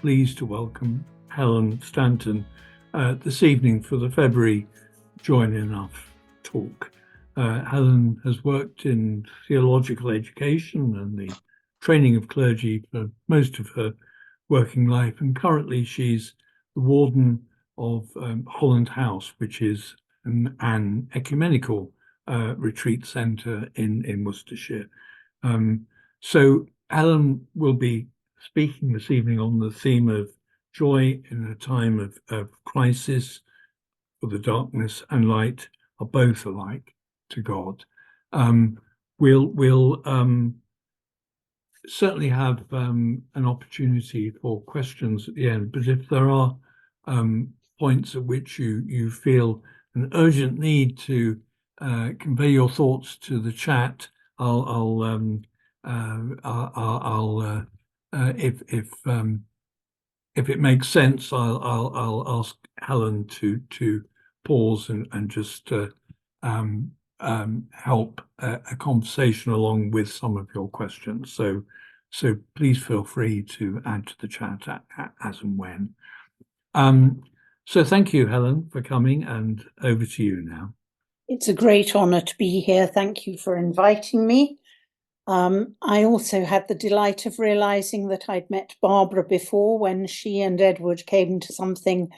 pleased to welcome Helen Stanton this evening for the February Join Enough talk. Helen has worked in theological education and the training of clergy for most of her working life, and currently she's the Warden of Holland House, which is an ecumenical retreat centre in Worcestershire. So Helen will be speaking this evening on the theme of joy in a time of crisis, for the darkness and light are both alike to God. We'll certainly have an opportunity for questions at the end, but if there are points at which you feel an urgent need to convey your thoughts to the chat, if it makes sense, I'll ask Helen to pause and just help a conversation along with some of your questions. So please feel free to add to the chat as and when. So thank you, Helen, for coming, and over to you now. It's a great honour to be here. Thank you for inviting me. I also had the delight of realising that I'd met Barbara before when she and Edward came to something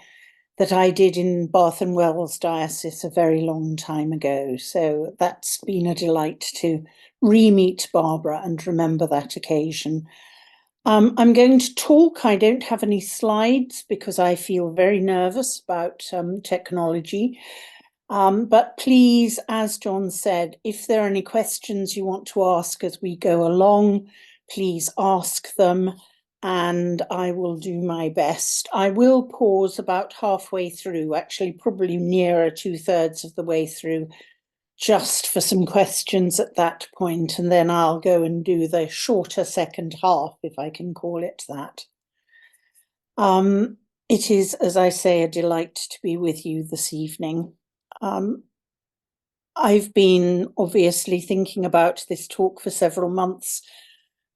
that I did in Bath and Wells Diocese a very long time ago. So that's been a delight to re-meet Barbara and remember that occasion. I'm going to talk. I don't have any slides because I feel very nervous about technology. But please, as John said, if there are any questions you want to ask as we go along, please ask them and I will do my best. I will pause about halfway through, actually probably nearer 2/3 of the way through, just for some questions at that point, and then I'll go and do the shorter second half, if I can call it that. It is, as I say, a delight to be with you this evening. I've been obviously thinking about this talk for several months,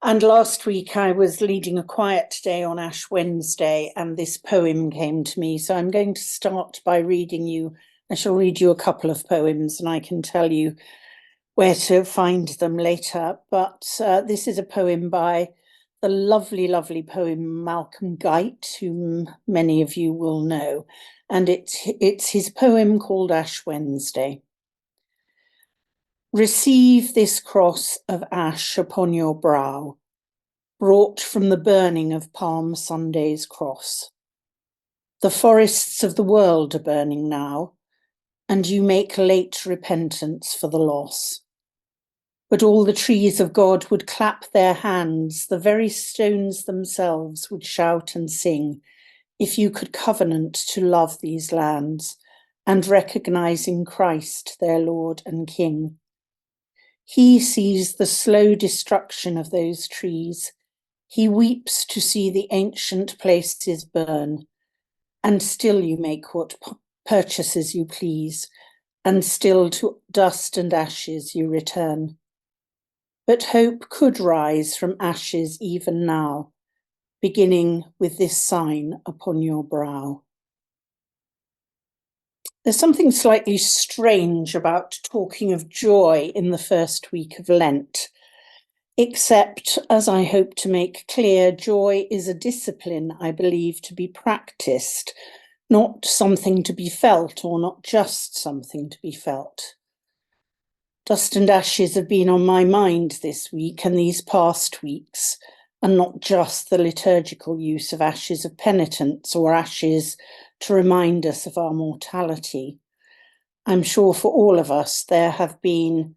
and last week I was leading a quiet day on Ash Wednesday and this poem came to me, so I'm going to start by reading you. I shall read you a couple of poems and I can tell you where to find them later, but this is a poem by the lovely, lovely poet Malcolm Guite, whom many of you will know, and it's his poem called Ash Wednesday. Receive this cross of ash upon your brow, brought from the burning of Palm Sunday's cross. The forests of the world are burning now, and you make late repentance for the loss. But all the trees of God would clap their hands, the very stones themselves would shout and sing, if you could covenant to love these lands and recognize in Christ their Lord and King. He sees the slow destruction of those trees. He weeps to see the ancient places burn, and still you make what purchases you please, and still to dust and ashes you return. But hope could rise from ashes even now, beginning with this sign upon your brow. There's something slightly strange about talking of joy in the first week of Lent, except, as I hope to make clear, joy is a discipline, I believe, to be practiced, not something to be felt, or not just something to be felt. Dust and ashes have been on my mind this week and these past weeks, and not just the liturgical use of ashes of penitence or ashes to remind us of our mortality. I'm sure for all of us there have been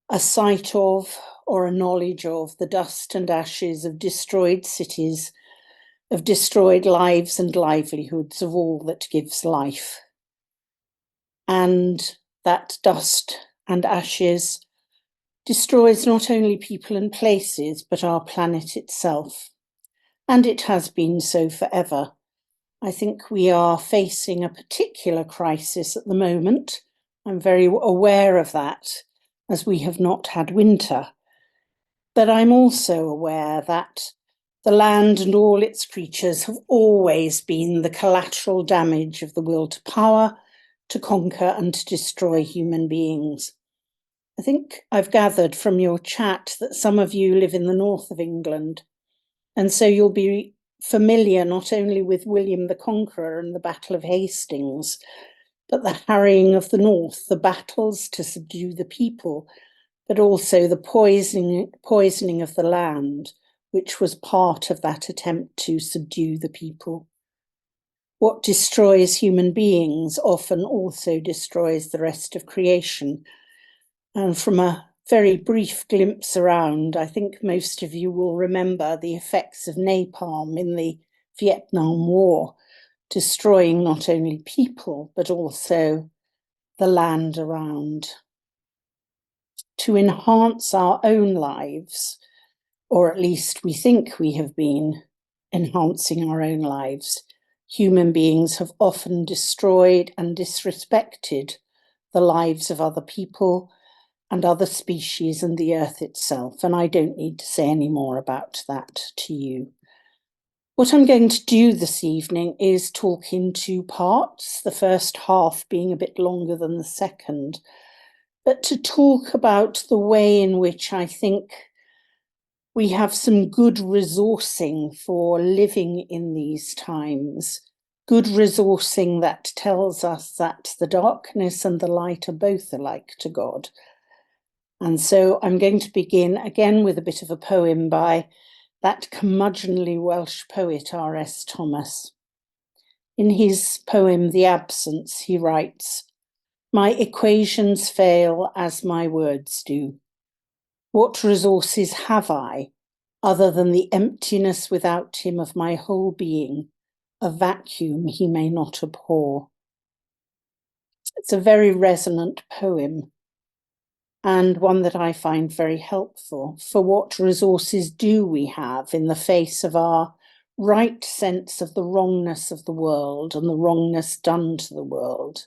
a sight of or a knowledge of the dust and ashes of destroyed cities, of destroyed lives and livelihoods, of all that gives life. And that dust and ashes destroys not only people and places, but our planet itself. And it has been so forever. I think we are facing a particular crisis at the moment. I'm very aware of that, as we have not had winter. But I'm also aware that The land and all its creatures have always been the collateral damage of the will to power, to conquer and to destroy human beings. I think I've gathered from your chat that some of you live in the north of England, and so you'll be familiar not only with William the Conqueror and the Battle of Hastings, but the harrying of the north, the battles to subdue the people, but also the poisoning of the land, which was part of that attempt to subdue the people. What destroys human beings often also destroys the rest of creation. And from a very brief glimpse around, I think most of you will remember the effects of napalm in the Vietnam War, destroying not only people, but also the land around. To enhance our own lives, or at least we think we have been enhancing our own lives, human beings have often destroyed and disrespected the lives of other people and other species and the earth itself. And I don't need to say any more about that to you. What I'm going to do this evening is talk in two parts, the first half being a bit longer than the second, but to talk about the way in which I think we have some good resourcing for living in these times, good resourcing that tells us that the darkness and the light are both alike to God. And so I'm going to begin again with a bit of a poem by that curmudgeonly Welsh poet R.S. Thomas. In his poem, The Absence, he writes, "My equations fail as my words do. What resources have I, other than the emptiness without him of my whole being, a vacuum he may not abhor?" It's a very resonant poem, and one that I find very helpful. For what resources do we have in the face of our right sense of the wrongness of the world and the wrongness done to the world?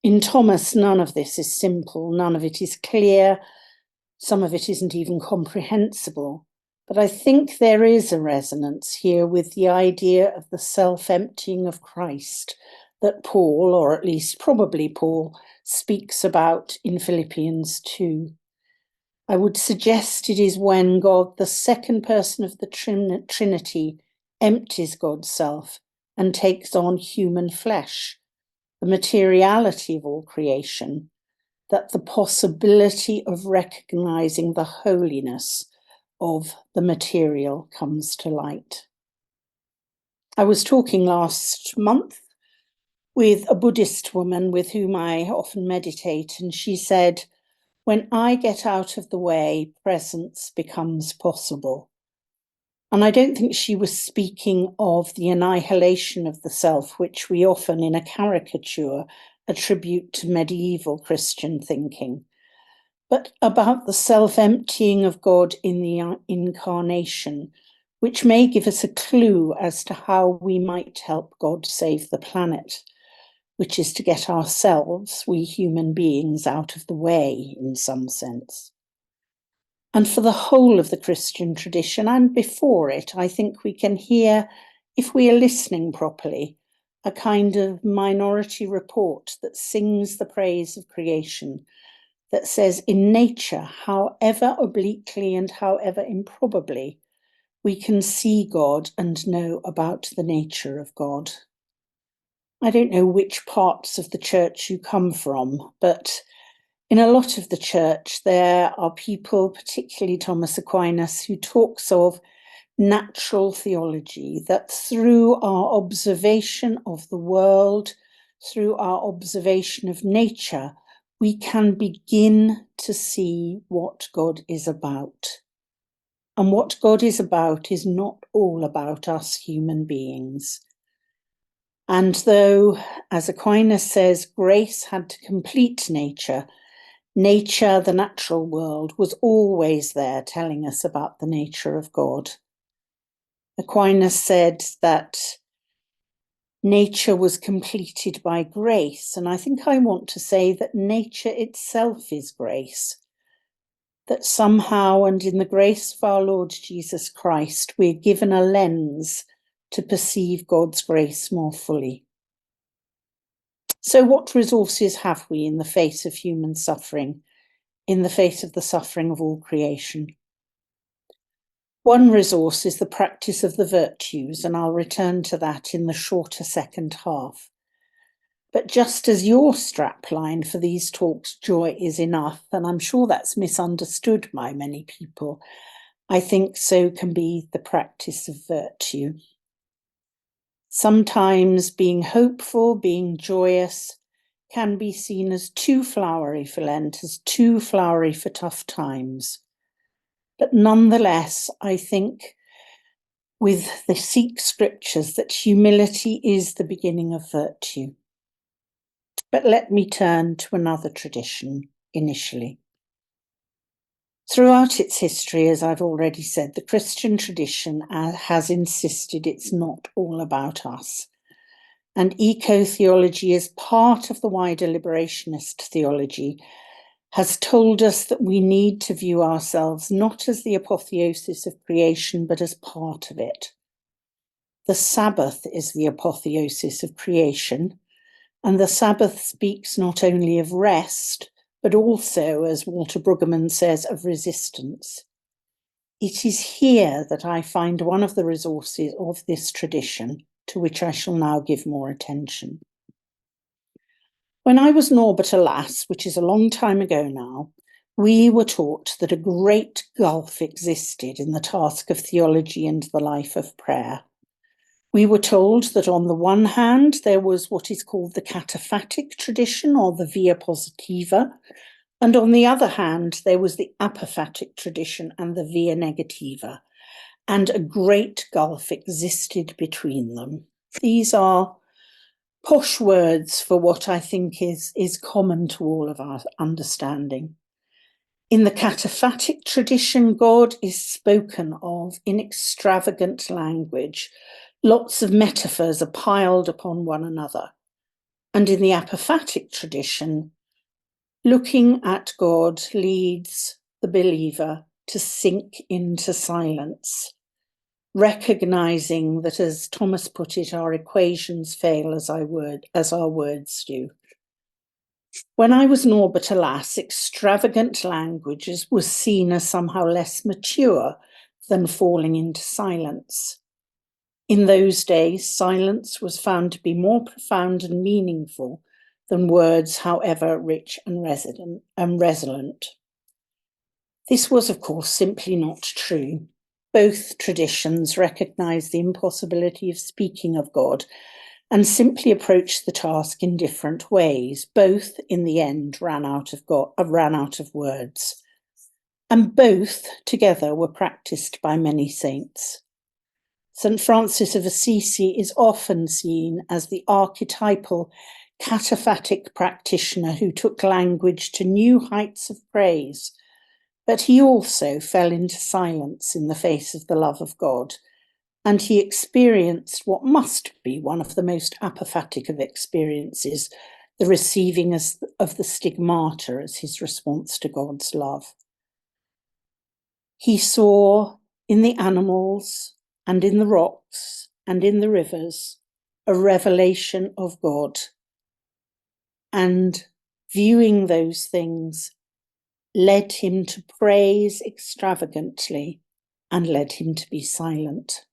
In Thomas, none of this is simple, none of it is clear, some of it isn't even comprehensible. But I think there is a resonance here with the idea of the self-emptying of Christ that Paul, or at least probably Paul, speaks about in Philippians 2. I would suggest it is when God, the second person of the Trinity, empties God's self and takes on human flesh, the materiality of all creation, that the possibility of recognizing the holiness of the material comes to light. I was talking last month with a Buddhist woman with whom I often meditate, and she said, "When I get out of the way, presence becomes possible." And I don't think she was speaking of the annihilation of the self, which we often in a caricature attribute to medieval Christian thinking, but about the self-emptying of God in the incarnation, which may give us a clue as to how we might help God save the planet, which is to get ourselves, we human beings, out of the way in some sense. And for the whole of the Christian tradition and before it, I think we can hear, if we are listening properly, a kind of minority report that sings the praise of creation, that says in nature, however obliquely and however improbably, we can see God and know about the nature of God. I don't know which parts of the church you come from, but in a lot of the church, there are people, particularly Thomas Aquinas, who talks of natural theology, that through our observation of the world, through our observation of nature, we can begin to see what God is about. And what God is about is not all about us human beings. And though, as Aquinas says, grace had to complete nature, nature, the natural world, was always there telling us about the nature of God. Aquinas said that nature was completed by grace, and I think I want to say that nature itself is grace. that somehow and in the grace of our Lord Jesus Christ, we're given a lens to perceive God's grace more fully. So what resources have we in the face of human suffering, in the face of the suffering of all creation? One resource is the practice of the virtues, and I'll return to that in the shorter second half. But just as your strapline for these talks, joy is enough, and I'm sure that's misunderstood by many people, I think so can be the practice of virtue. Sometimes being hopeful, being joyous, can be seen as too flowery for Lent, as too flowery for tough times. But nonetheless, I think with the Sikh scriptures that humility is the beginning of virtue. But let me turn to another tradition initially. Throughout its history, as I've already said, the Christian tradition has insisted it's not all about us. And eco-theology, as part of the wider liberationist theology, has told us that we need to view ourselves not as the apotheosis of creation, but as part of it. The Sabbath is the apotheosis of creation, and the Sabbath speaks not only of rest, but also, as Walter Brueggemann says, of resistance. It is here that I find one of the resources of this tradition, to which I shall now give more attention. When I was Norbert a lass, which is a long time ago now, we were taught that a great gulf existed in the task of theology and the life of prayer. We were told that on the one hand, there was what is called the cataphatic tradition, or the via positiva, and on the other hand, there was the apophatic tradition and the via negativa, and a great gulf existed between them. These are posh words for what I think is common to all of our understanding. In the cataphatic tradition, God is spoken of in extravagant language. Lots of metaphors are piled upon one another. And in the apophatic tradition, looking at God leads the believer to sink into silence, recognizing that, as Thomas put it, our equations fail as our words do. When I was Norbert a lass, extravagant language was seen as somehow less mature than falling into silence. In those days, silence was found to be more profound and meaningful than words, however rich and resonant. This was, of course, simply not true. Both traditions recognized the impossibility of speaking of God and simply approached the task in different ways. Both, in the end, ran out of words. And both, together, were practiced by many saints. St. Francis of Assisi is often seen as the archetypal cataphatic practitioner who took language to new heights of praise, but he also fell into silence in the face of the love of God, and he experienced what must be one of the most apophatic of experiences, the receiving of the stigmata as his response to God's love. He saw in the animals and in the rocks and in the rivers a revelation of God, and viewing those things led him to praise extravagantly and led him to be silent.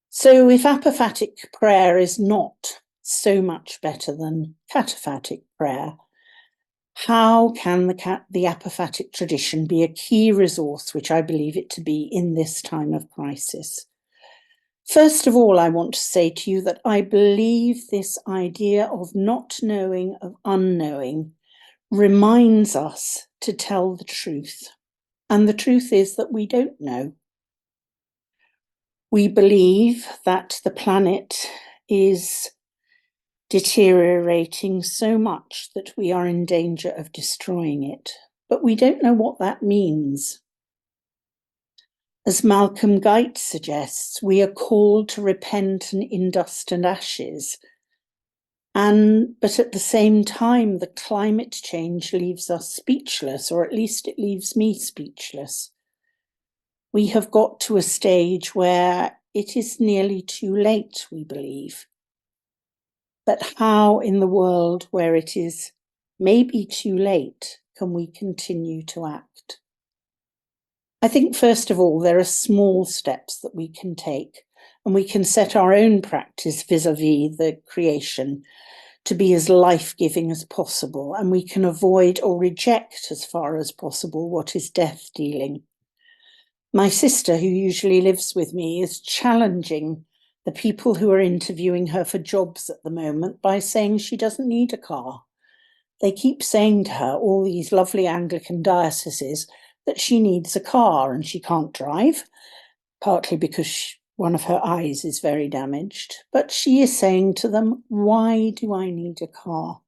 So if apophatic prayer is not so much better than cataphatic prayer, how can the apophatic tradition be a key resource, which I believe it to be in this time of crisis? First of all, I want to say to you that I believe this idea of not knowing, of unknowing, reminds us to tell the truth. And the truth is that we don't know. We believe that the planet is deteriorating so much that we are in danger of destroying it, but we don't know what that means. As Malcolm Guite suggests, we are called to repent in dust and ashes. But at the same time, the climate change leaves us speechless, or at least it leaves me speechless. We have got to a stage where it is nearly too late, we believe. But how in the world where it is maybe too late can we continue to act? I think, first of all, there are small steps that we can take, and we can set our own practice vis-a-vis the creation to be as life-giving as possible, and we can avoid or reject as far as possible what is death-dealing. My sister, who usually lives with me, is challenging the people who are interviewing her for jobs at the moment by saying she doesn't need a car. They keep saying to her, all these lovely Anglican dioceses, that she needs a car and she can't drive, partly because one of her eyes is very damaged. But she is saying to them, why do I need a car?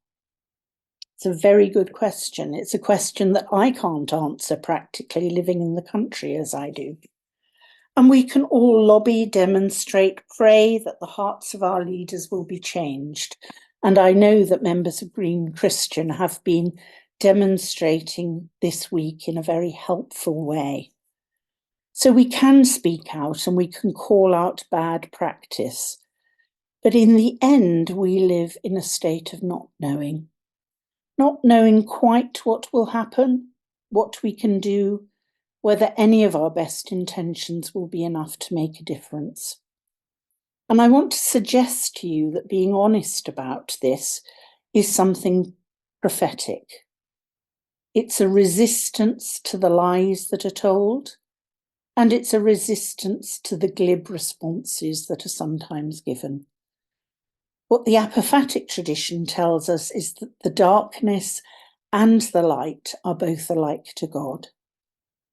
It's a very good question. It's a question that I can't answer practically living in the country as I do. And we can all lobby, demonstrate, pray that the hearts of our leaders will be changed. And I know that members of Green Christian have been demonstrating this week in a very helpful way. So we can speak out and we can call out bad practice. But in the end, we live in a state of not knowing quite what will happen, what we can do, whether any of our best intentions will be enough to make a difference. And I want to suggest to you that being honest about this is something prophetic. It's a resistance to the lies that are told, and it's a resistance to the glib responses that are sometimes given. What the apophatic tradition tells us is that the darkness and the light are both alike to God.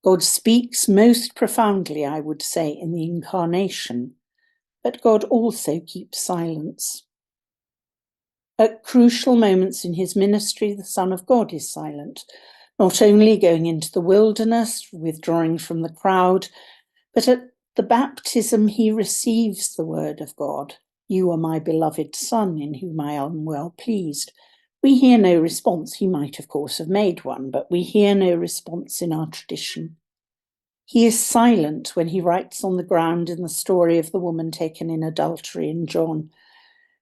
God speaks most profoundly, I would say, in the incarnation, but God also keeps silence. At crucial moments in his ministry, the Son of God is silent, not only going into the wilderness, withdrawing from the crowd, but at the baptism he receives the word of God. You are my beloved Son, in whom I am well pleased. We hear no response. He might, of course, have made one, but we hear no response in our tradition. He is silent when he writes on the ground in the story of the woman taken in adultery in John.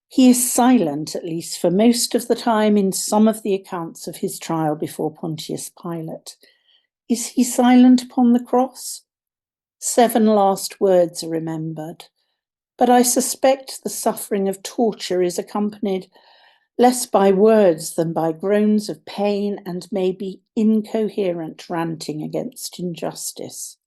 He is silent, at least for most of the time, in some of the accounts of his trial before Pontius Pilate. Is he silent upon the cross? 7 last words are remembered. But I suspect the suffering of torture is accompanied less by words than by groans of pain and maybe incoherent ranting against injustice.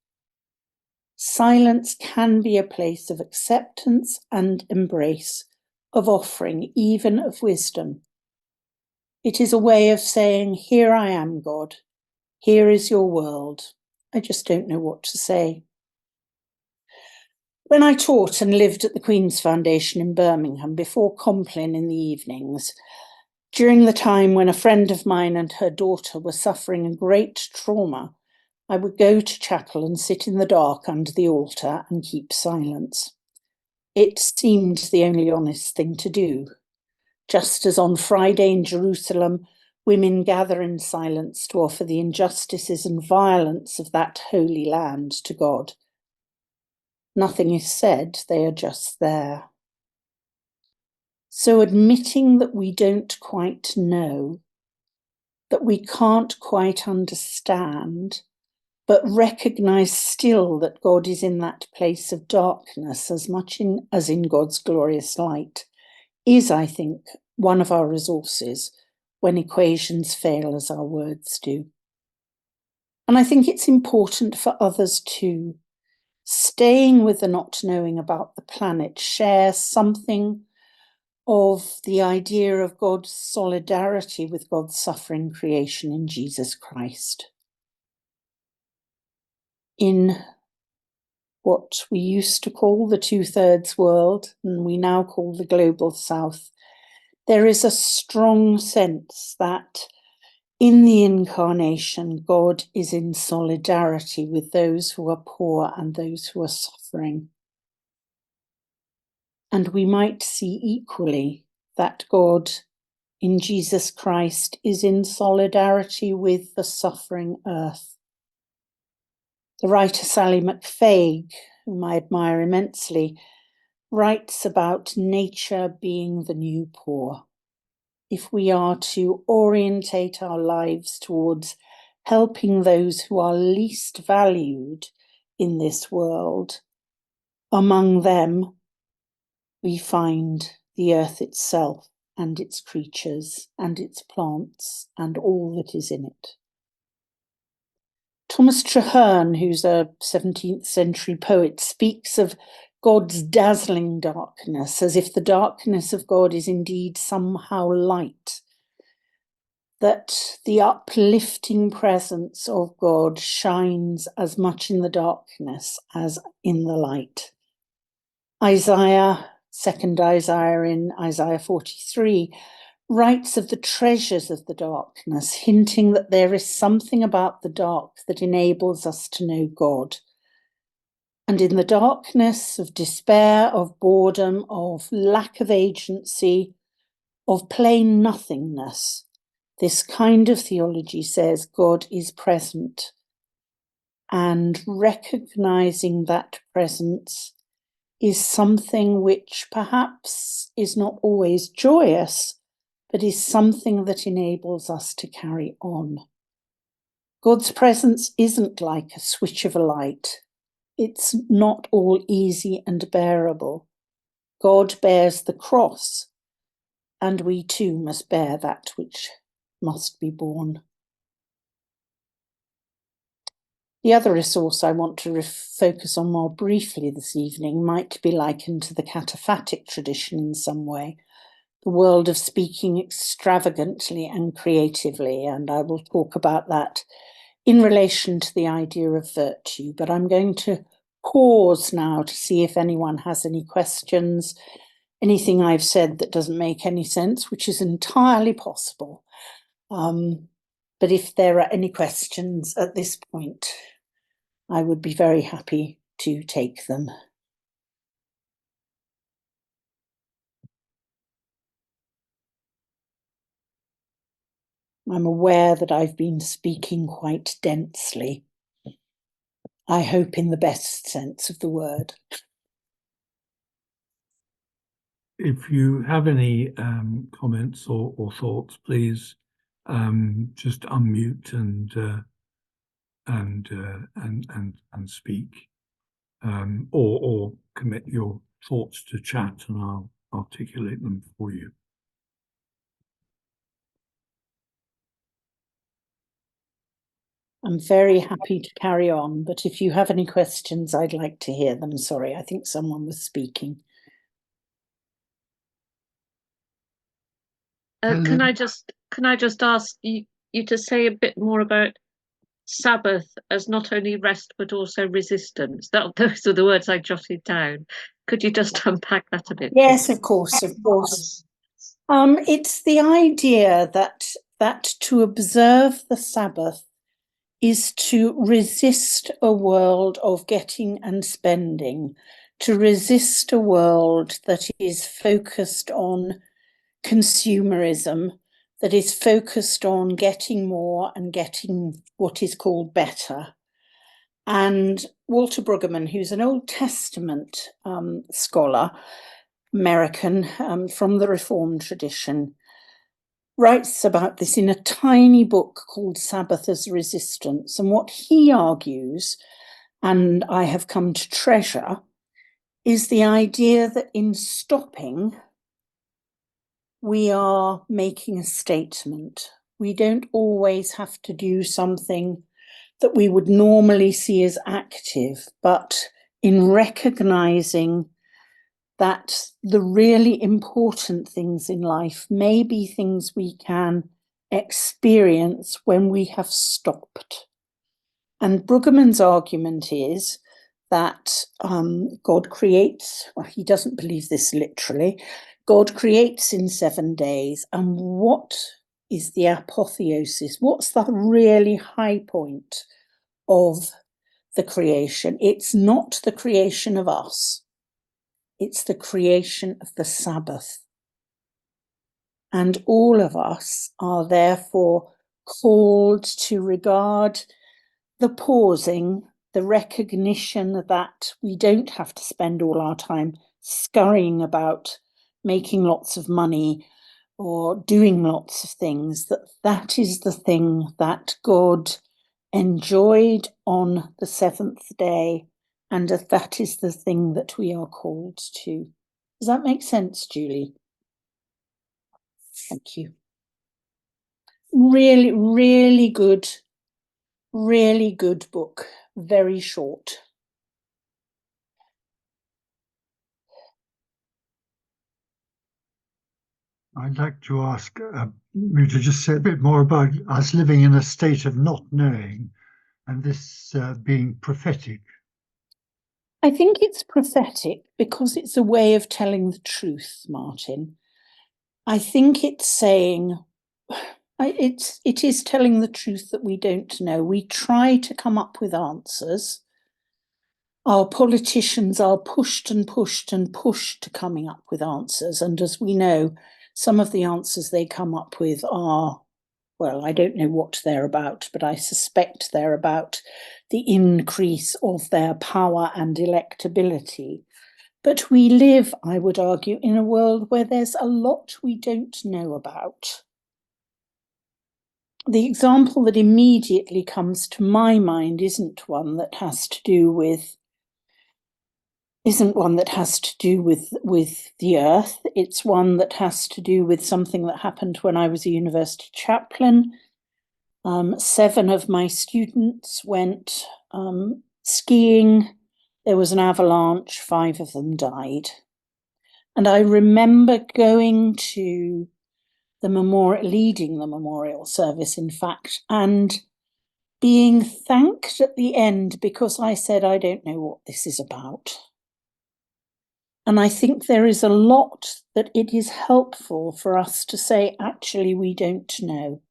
Silence can be a place of acceptance and embrace, of offering, even of wisdom. It is a way of saying, here I am, God. Here is your world. I just don't know what to say. When I taught and lived at the Queen's Foundation in Birmingham before Compline in the evenings, during the time when a friend of mine and her daughter were suffering a great trauma, I would go to chapel and sit in the dark under the altar and keep silence. It seemed the only honest thing to do. Just as on Friday in Jerusalem, women gather in silence to offer the injustices and violence of that holy land to God. Nothing is said, they are just there. So admitting that we don't quite know, that we can't quite understand, but recognize still that God is in that place of darkness as much as in God's glorious light, is, I think, one of our resources when equations fail as our words do. And I think it's important for others too. Staying with the not knowing about the planet shares something of the idea of God's solidarity with God's suffering creation in Jesus Christ. In what we used to call the 2/3 world, and we now call the global south, there is a strong sense that in the incarnation, God is in solidarity with those who are poor and those who are suffering. And we might see equally that God in Jesus Christ is in solidarity with the suffering earth. The writer Sally MacFaig, whom I admire immensely, writes about nature being the new poor. If we are to orientate our lives towards helping those who are least valued in this world, among them we find the earth itself and its creatures and its plants and all that is in it. Thomas Traherne, who's a 17th century poet, speaks of God's dazzling darkness as if the darkness of God is indeed somehow light, that the uplifting presence of God shines as much in the darkness as in the light. Isaiah, second Isaiah in Isaiah 43, writes of the treasures of the darkness, hinting that there is something about the dark that enables us to know God. And in the darkness of despair, of boredom, of lack of agency, of plain nothingness, this kind of theology says God is present. And recognizing that presence is something which perhaps is not always joyous, but is something that enables us to carry on. God's presence isn't like a switch of a light. It's not all easy and bearable. God bears the cross, and we too must bear that which must be borne. The other resource I want to focus on more briefly this evening might be likened to the cataphatic tradition in some way, the world of speaking extravagantly and creatively, and I will talk about that in relation to the idea of virtue, but I'm going to pause now to see if anyone has any questions, anything I've said that doesn't make any sense, which is entirely possible. But if there are any questions at this point, I would be very happy to take them. I'm aware that I've been speaking quite densely. I hope in the best sense of the word. If you have any comments or thoughts, please just unmute and speak, or commit your thoughts to chat, and I'll articulate them for you. I'm very happy to carry on, but if you have any questions, I'd like to hear them. Sorry, I think someone was speaking. Can I just ask you to say a bit more about Sabbath as not only rest but also resistance? Those are the words I jotted down. Could you just unpack that a bit? Yes, of course, of course. It's the idea that to observe the Sabbath is to resist a world of getting and spending, to resist a world that is focused on consumerism, that is focused on getting more and getting what is called better. And Walter Brueggemann, who's an Old Testament scholar, American, from the Reformed tradition, writes about this in a tiny book called Sabbath as Resistance. And what he argues, and I have come to treasure, is the idea that in stopping, we are making a statement. We don't always have to do something that we would normally see as active, but in recognizing that the really important things in life may be things we can experience when we have stopped. And Brueggemann's argument is that God creates, well, he doesn't believe this literally, God creates in 7 days, and what is the apotheosis? What's the really high point of the creation? It's not the creation of us. It's the creation of the Sabbath. And all of us are therefore called to regard the pausing, the recognition that we don't have to spend all our time scurrying about, making lots of money or doing lots of things, that is the thing that God enjoyed on the seventh day, and that is the thing that we are called to. Does that make sense, Julie? Thank you. Really, really good book. Very short. I'd like to ask you to just say a bit more about us living in a state of not knowing and this being prophetic. I think it's prophetic because it's a way of telling the truth, Martin. I think it's saying, it is telling the truth that we don't know. We try to come up with answers. Our politicians are pushed and pushed and pushed to coming up with answers. And as we know, some of the answers they come up with are, well, I don't know what they're about, but I suspect they're about the increase of their power and electability. But we live, I would argue, in a world where there's a lot we don't know about. The example that immediately comes to my mind isn't one that has to do with the earth. It's one that has to do with something that happened when I was a university chaplain. 7 of my students went skiing. There was an avalanche, 5 of them died. And I remember going to leading the memorial service, in fact, and being thanked at the end because I said, I don't know what this is about. And I think there is a lot that it is helpful for us to say, actually, we don't know.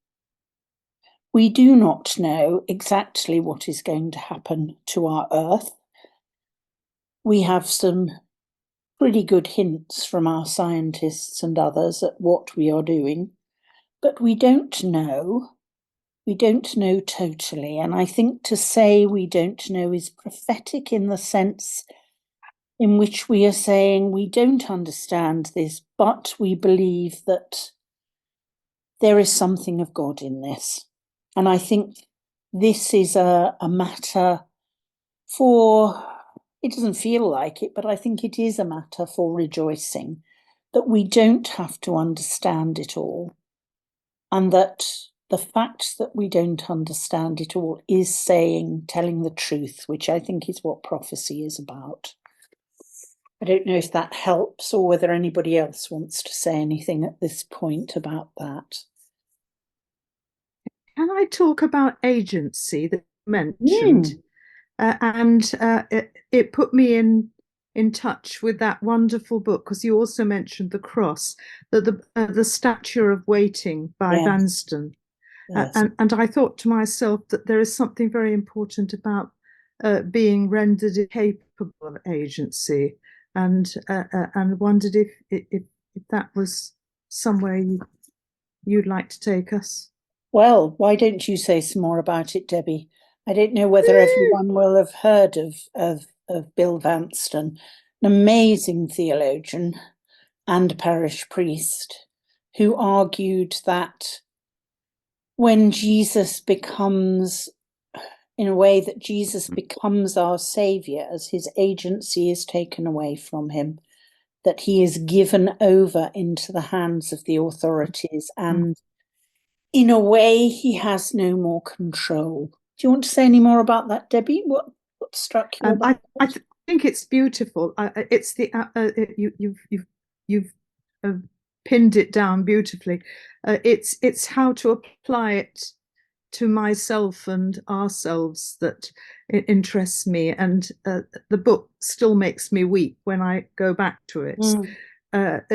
We do not know exactly what is going to happen to our earth. We have some pretty good hints from our scientists and others at what we are doing, but we don't know. We don't know totally. And I think to say we don't know is prophetic in the sense in which we are saying we don't understand this, but we believe that there is something of God in this. And I think this is a matter for, it doesn't feel like it, but I think it is a matter for rejoicing that we don't have to understand it all. And that the fact that we don't understand it all is telling the truth, which I think is what prophecy is about. I don't know if that helps or whether anybody else wants to say anything at this point about that. Can I talk about agency that you mentioned? It put me in touch with that wonderful book, because you also mentioned the cross, the Stature of Waiting by Vanston. Yes. And I thought to myself that there is something very important about being rendered capable of agency, and wondered if that was somewhere you'd like to take us. Well, why don't you say some more about it, Debbie? I don't know whether everyone will have heard of Bill Vanston, an amazing theologian and parish priest who argued that when Jesus becomes, in a way that Jesus becomes our saviour as his agency is taken away from him, that he is given over into the hands of the authorities, and in a way he has no more control. Do you want to say any more about that, Debbie? What struck you about I think it's beautiful. It's the you've pinned it down beautifully. It's how to apply it to myself and ourselves that it interests me, and the book still makes me weep when I go back to it. That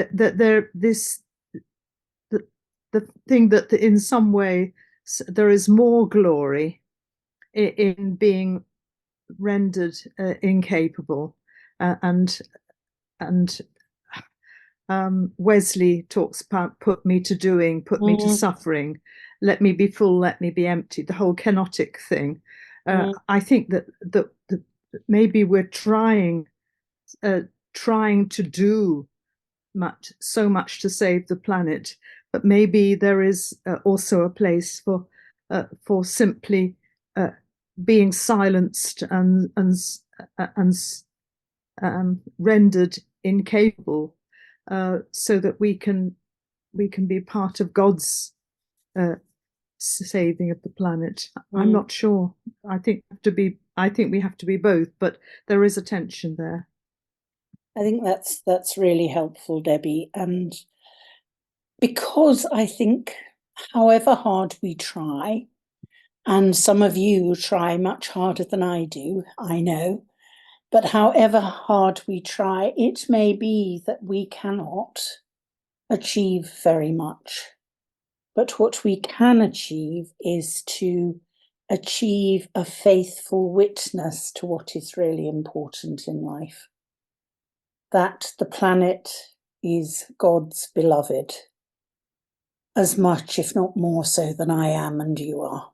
the thing that in some way there is more glory in being rendered incapable, and Wesley talks about put me to doing, put me to suffering, let me be full, let me be empty, the whole kenotic thing. I think that maybe we're trying to do so much to save the planet, but maybe there is also a place for simply being silenced and rendered incapable, so that we can be part of God's saving of the planet. I'm not sure. I think we have to be both, but there is a tension there. I think that's really helpful, Debbie. And because I think however hard we try, and some of you try much harder than I do, I know, but however hard we try, it may be that we cannot achieve very much. But what we can achieve is to achieve a faithful witness to what is really important in life. That the planet is God's beloved, as much, if not more so, than I am and you are.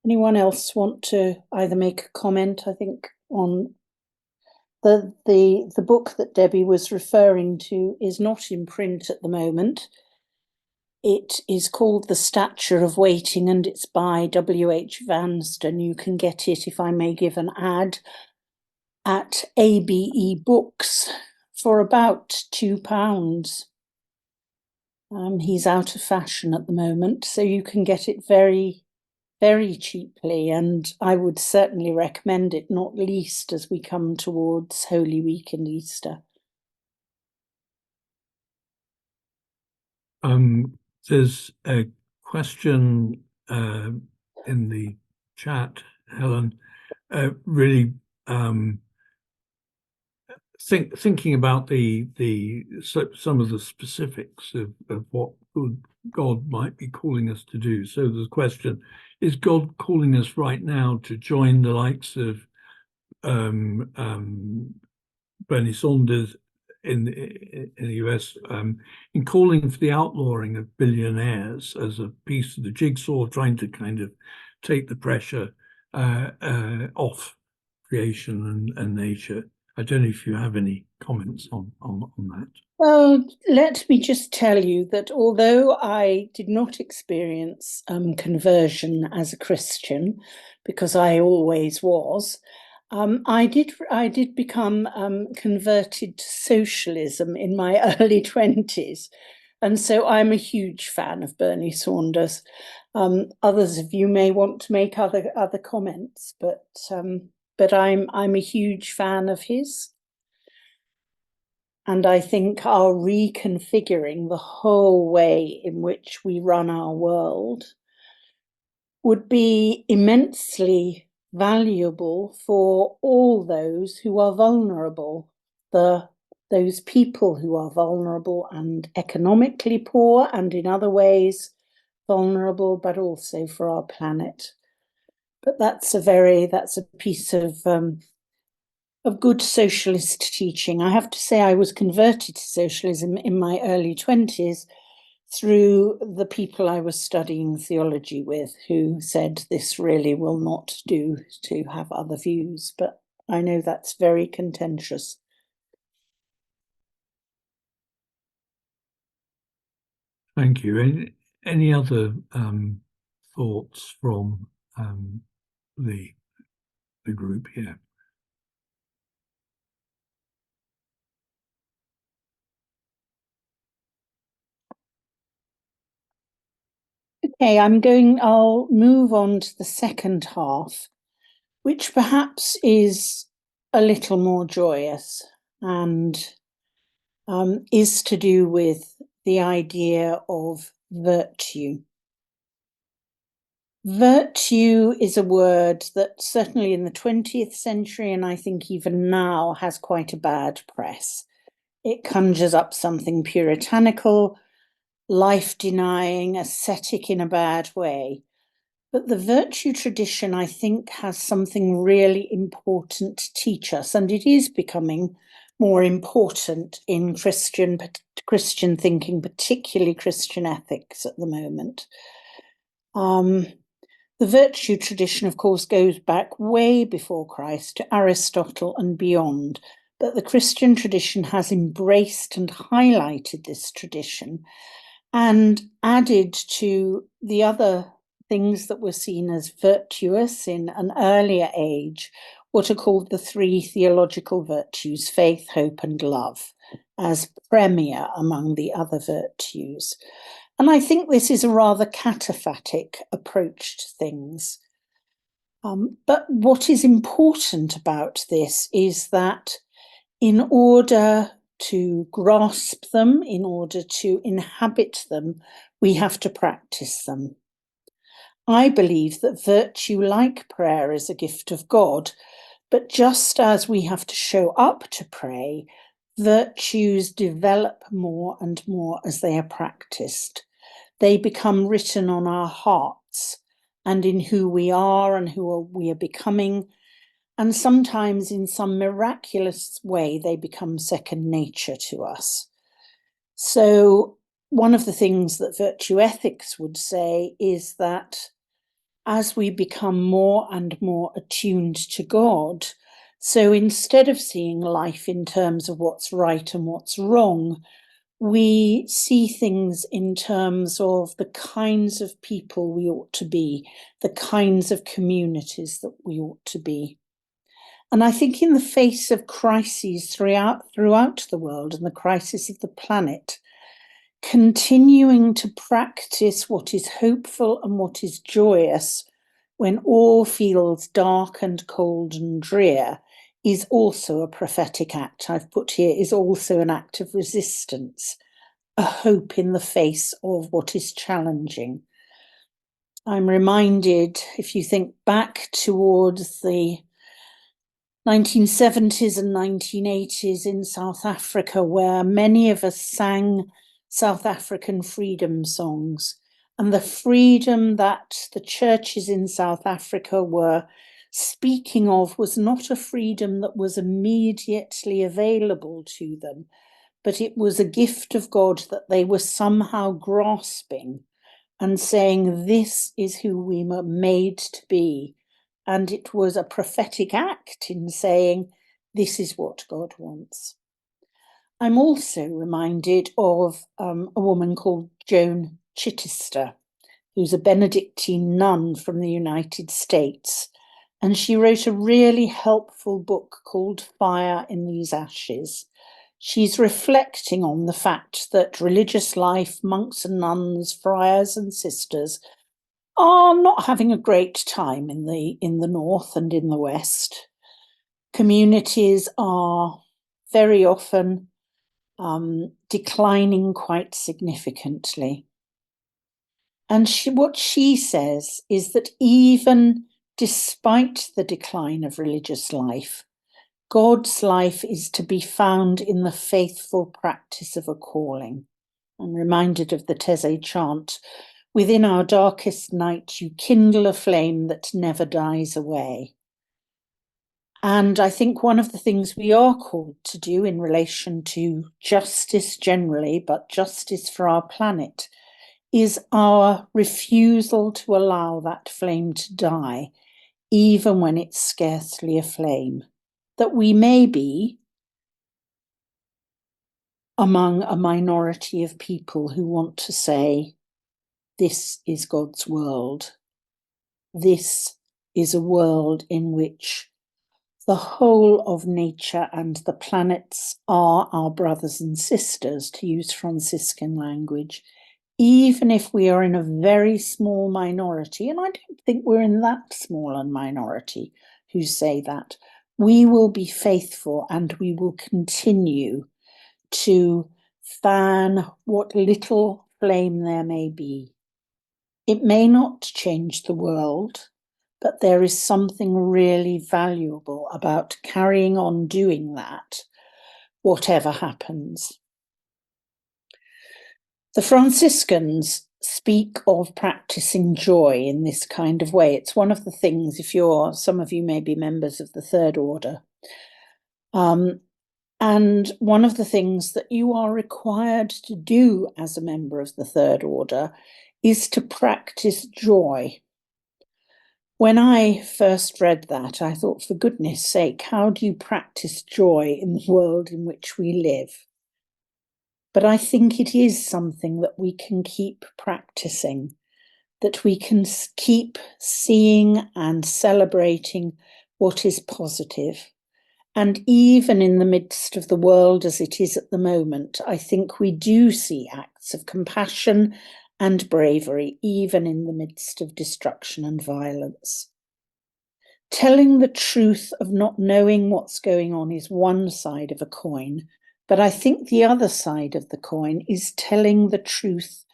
Anyone else want to either make a comment, I think, on the book that Debbie was referring to is not in print at the moment. It is called The Stature of Waiting, and it's by W.H. Vanston. You can get it, if I may give an ad, at ABE Books for about £2. He's out of fashion at the moment, so you can get it very, very cheaply, and I would certainly recommend it, not least as we come towards Holy Week and Easter. There's a question in the chat, Helen, really thinking about some of the specifics of what God might be calling us to do. So there's a question: is God calling us right now to join the likes of Bernie Sanders in the US in calling for the outlawing of billionaires as a piece of the jigsaw, trying to kind of take the pressure off creation and nature? I don't know if you have any comments on that. Well, let me just tell you that although I did not experience conversion as a Christian, because I always was, I did become converted to socialism in my early 20s. And so I'm a huge fan of Bernie Sanders. Others of you may want to make other comments, but I'm a huge fan of his. And I think our reconfiguring the whole way in which we run our world would be immensely valuable for all those who are vulnerable, those people who are vulnerable and economically poor and in other ways vulnerable, but also for our planet. But that's a piece of good socialist teaching. I have to say I was converted to socialism in my early 20s through the people I was studying theology with, who said this really will not do to have other views. But I know that's very contentious. Thank you. Any other thoughts from the group here? Okay, I'll move on to the second half, which perhaps is a little more joyous and is to do with the idea of virtue. Virtue is a word that certainly in the 20th century, and I think even now, has quite a bad press. It conjures up something puritanical, life-denying, ascetic in a bad way. But the virtue tradition, I think, has something really important to teach us, and it is becoming more important in Christian thinking, particularly Christian ethics at the moment. The virtue tradition, of course, goes back way before Christ to Aristotle and beyond, but the Christian tradition has embraced and highlighted this tradition and added to the other things that were seen as virtuous in an earlier age, what are called the three theological virtues, faith, hope, and love, as premier among the other virtues. And I think this is a rather cataphatic approach to things. But what is important about this is that in order to grasp them, in order to inhabit them, we have to practice them. I believe that virtue, like prayer, is a gift of God, but just as we have to show up to pray, virtues develop more and more as they are practiced. They become written on our hearts and in who we are and we are becoming, and sometimes in some miraculous way they become second nature to us. So one of the things that virtue ethics would say is that as we become more and more attuned to God, so instead of seeing life in terms of what's right and what's wrong, we see things in terms of the kinds of people we ought to be, the kinds of communities that we ought to be. And I think in the face of crises throughout the world and the crisis of the planet, continuing to practice what is hopeful and what is joyous when all feels dark and cold and drear is also a prophetic act. I've put here is also an act of resistance, a hope in the face of what is challenging. I'm reminded, if you think back towards the 1970s and 1980s in South Africa, where many of us sang South African freedom songs, and the freedom that the churches in South Africa were speaking of was not a freedom that was immediately available to them, but it was a gift of God that they were somehow grasping and saying, this is who we were made to be. And it was a prophetic act in saying, this is what God wants. I'm also reminded of a woman called Joan Chittister, who's a Benedictine nun from the United States. And she wrote a really helpful book called Fire in These Ashes. She's reflecting on the fact that religious life, monks and nuns, friars and sisters, are not having a great time in the north and in the west. Communities are very often declining quite significantly. And what she says is that even despite the decline of religious life, God's life is to be found in the faithful practice of a calling. I'm reminded of the Taizé chant, within our darkest night, you kindle a flame that never dies away. And I think one of the things we are called to do in relation to justice generally, but justice for our planet, is our refusal to allow that flame to die, even when it's scarcely a flame. That we may be among a minority of people who want to say, this is God's world. This is a world in which the whole of nature and the planets are our brothers and sisters, to use Franciscan language, even if we are in a very small minority, and I don't think we're in that small a minority who say that, we will be faithful and we will continue to fan what little flame there may be. It may not change the world, but there is something really valuable about carrying on doing that, whatever happens. The Franciscans speak of practicing joy in this kind of way. It's one of the things, some of you may be members of the Third Order, and one of the things that you are required to do as a member of the Third Order is to practice joy. When I first read that, I thought, for goodness sake, how do you practice joy in the world in which we live? But I think it is something that we can keep practicing, that we can keep seeing and celebrating what is positive. And even in the midst of the world as it is at the moment, I think we do see acts of compassion and bravery, even in the midst of destruction and violence. Telling the truth of not knowing what's going on is one side of a coin, but I think the other side of the coin is telling the truth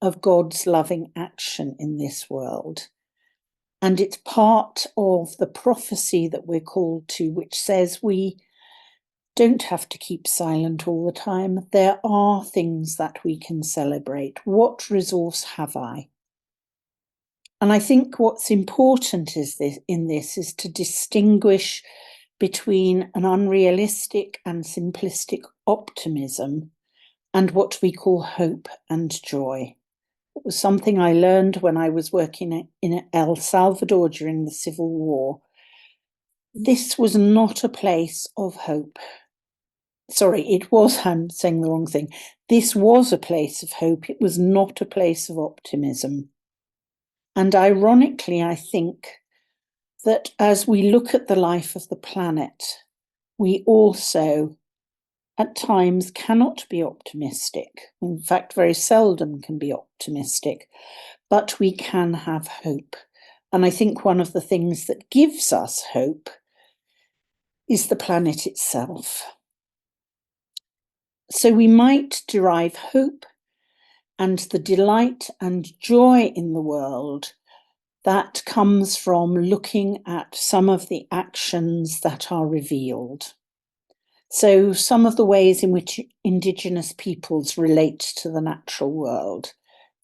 of God's loving action in this world. And it's part of the prophecy that we're called to, which says we don't have to keep silent all the time. There are things that we can celebrate. What resource have I? And I think what's important is to distinguish between an unrealistic and simplistic optimism and what we call hope and joy. It was something I learned when I was working in El Salvador during the Civil War. This was not a place of hope. I'm saying the wrong thing. This was a place of hope. It was not a place of optimism. And ironically, I think that as we look at the life of the planet, we also at times cannot be optimistic. In fact, very seldom can be optimistic, but we can have hope. And I think one of the things that gives us hope is the planet itself. So we might derive hope and the delight and joy in the world that comes from looking at some of the actions that are revealed. So some of the ways in which Indigenous peoples relate to the natural world,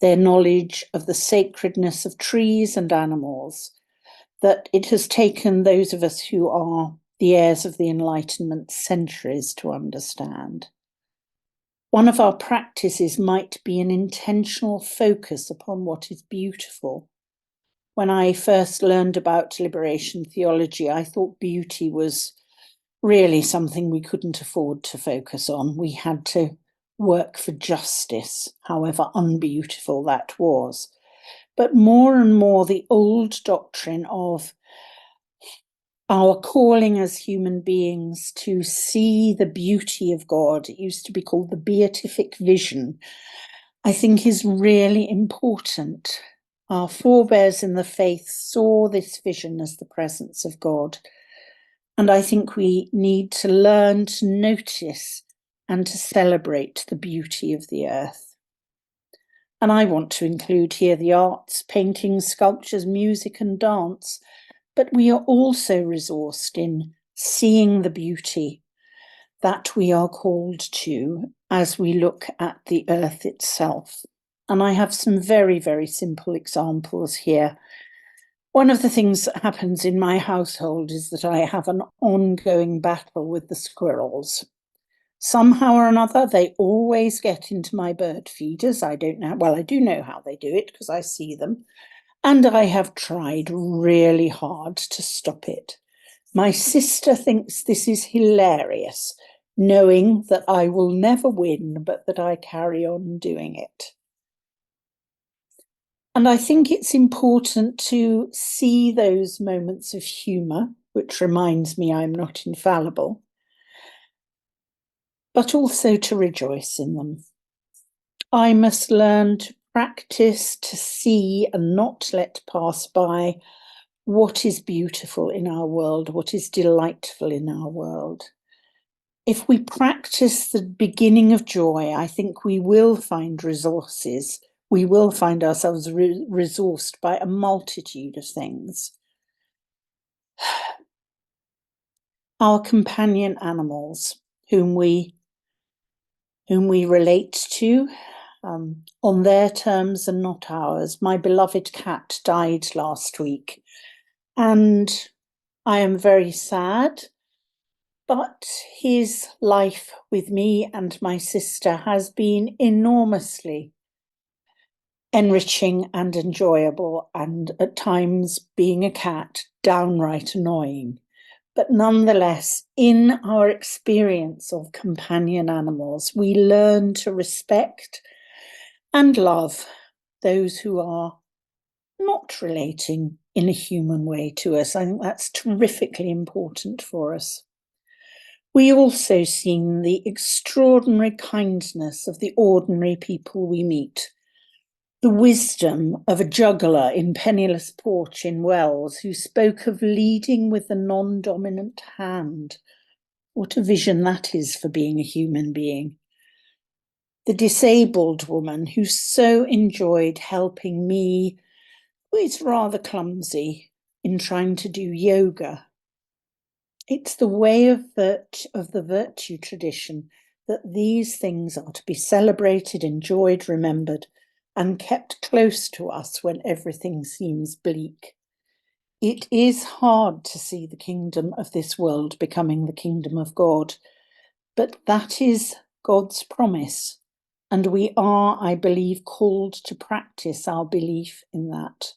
their knowledge of the sacredness of trees and animals, that it has taken those of us who are the heirs of the Enlightenment centuries to understand. One of our practices might be an intentional focus upon what is beautiful. When I first learned about liberation theology, I thought beauty was really something we couldn't afford to focus on. We had to work for justice, however unbeautiful that was. But more and more, the old doctrine of our calling as human beings to see the beauty of God, it used to be called the beatific vision, I think is really important. Our forebears in the faith saw this vision as the presence of God. And I think we need to learn to notice and to celebrate the beauty of the earth. And I want to include here the arts, painting, sculptures, music and dance, but we are also resourced in seeing the beauty that we are called to as we look at the earth itself. And I have some very, very simple examples here. One of the things that happens in my household is that I have an ongoing battle with the squirrels. Somehow or another, they always get into my bird feeders. I don't know. Well, I do know how they do it because I see them. And I have tried really hard to stop it. My sister thinks this is hilarious, knowing that I will never win, but that I carry on doing it. And I think it's important to see those moments of humour, which reminds me I'm not infallible, but also to rejoice in them. I must learn to practice to see and not let pass by what is beautiful in our world, what is delightful in our world. If we practice the beginning of joy, I think we will find resources. We will find ourselves resourced by a multitude of things. Our companion animals, whom we relate to on their terms and not ours. My beloved cat died last week, and I am very sad, but his life with me and my sister has been enormously enriching and enjoyable, and at times, being a cat, downright annoying. But nonetheless, in our experience of companion animals, we learn to respect and love those who are not relating in a human way to us. I think that's terrifically important for us. We also see the extraordinary kindness of the ordinary people we meet, the wisdom of a juggler in Penniless Porch in Wells who spoke of leading with the non-dominant hand. What a vision that is for being a human being. The disabled woman who so enjoyed helping me, who is rather clumsy, in trying to do yoga. It's the way of the virtue tradition that these things are to be celebrated, enjoyed, remembered, and kept close to us when everything seems bleak. It is hard to see the kingdom of this world becoming the kingdom of God, but that is God's promise, and we are, I believe, called to practice our belief in that.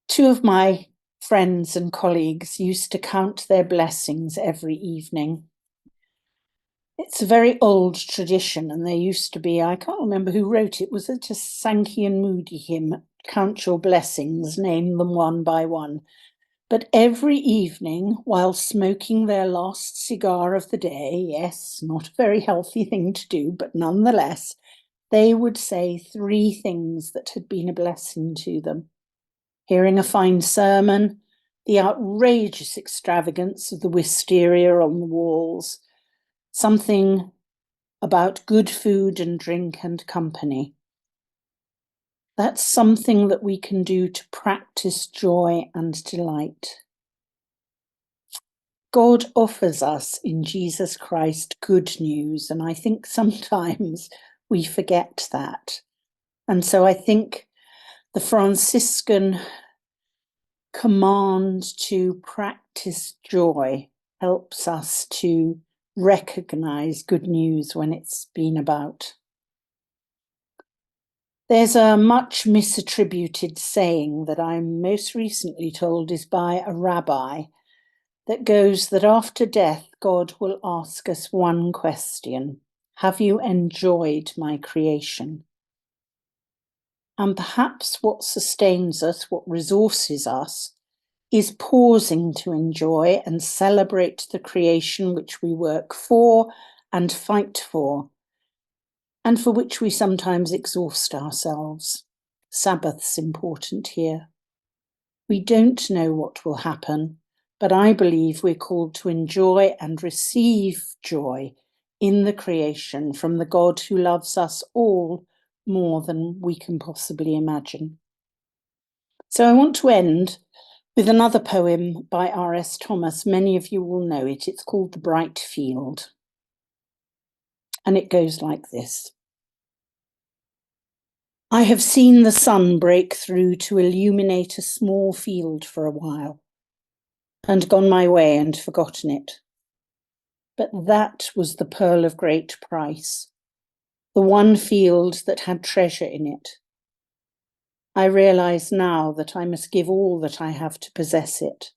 Two of my friends and colleagues used to count their blessings every evening. It's a very old tradition, and there used to be, I can't remember who wrote it, was it a Sankey and Moody hymn, count your blessings, name them one by one. But every evening, while smoking their last cigar of the day, yes, not a very healthy thing to do, but nonetheless, they would say 3 things that had been a blessing to them. Hearing a fine sermon, the outrageous extravagance of the wisteria on the walls, something about good food and drink and company. That's something that we can do to practice joy and delight. God offers us in Jesus Christ good news, and I think sometimes we forget that. And so I think the Franciscan command to practice joy helps us to recognize good news when it's been about. There's a much misattributed saying that I'm most recently told is by a rabbi that goes that after death, God will ask us one question: have you enjoyed my creation? And perhaps what sustains us, what resources us, is pausing to enjoy and celebrate the creation which we work for and fight for, and for which we sometimes exhaust ourselves. Sabbath's important here. We don't know what will happen, but I believe we're called to enjoy and receive joy in the creation from the God who loves us all more than we can possibly imagine. So I want to end with another poem by R.S. Thomas. Many of you will know it. It's called The Bright Field. And it goes like this. I have seen the sun break through to illuminate a small field for a while, and gone my way and forgotten it. But that was the pearl of great price, the one field that had treasure in it. I realize now that I must give all that I have to possess it.